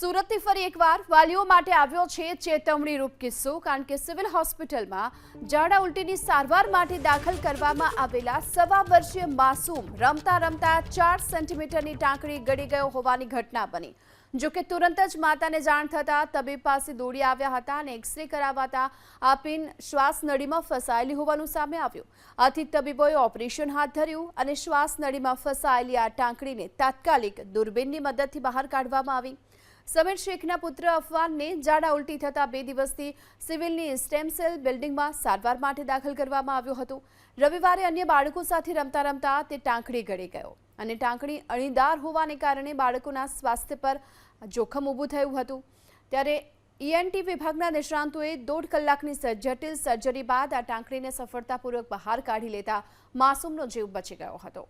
સુરતથી ફરી એકવાર વાલીઓ માટે આવ્યો છે ચેતવણીરૂપ કિસ્સો, કારણ કે સિવિલ હોસ્પિટલમાં ઝાડા ઉલટીની સારવાર માટે દાખલ કરવામાં આવેલા 1.5 વર્ષીય માસૂમ રમતા રમતા 4 સેન્ટીમીટરની ટાંકણી ગળી ગયો હોવાની ઘટના બની। જો કે તુરંત જ માતાને જાણ થતાં તબીબ પાસે દોડી આવ્યા હતા અને એક્સરે કરાવતા આ પિન શ્વાસ નળીમાં ફસાયેલી હોવાનું સામે આવ્યું। આથી તબીબોએ ઓપરેશન હાથ ધર્યું અને શ્વાસ નળીમાં ફસાયેલી આ ટાંકણીને તાત્કાલિક દૂરબીનની મદદથી બહાર કાઢવામાં આવી। સમીર શેખના પુત્ર અફવાનને ઝાડા ઉલટી થતા 2 દિવસથી સિવિલની સ્ટેમ સેલ બિલ્ડિંગમાં સારવાર માટે દાખલ કરવામાં આવ્યો હતો। રવિવારે અન્ય બાળકો સાથે રમતા રમતા તે ટાંકણી ગળી ગયો અને ટાંકણી અણીદાર હોવાને કારણે બાળકોના સ્વાસ્થ્ય પર જોખમ ઊભું થયું હતું। ત્યારે ઈએનટી વિભાગના નિષ્ણાંતોએ 1.5 કલાકની જટિલ સર્જરી બાદ આ ટાંકણીને સફળતાપૂર્વક બહાર કાઢી લેતા માસૂમનો જીવ બચી ગયો હતો।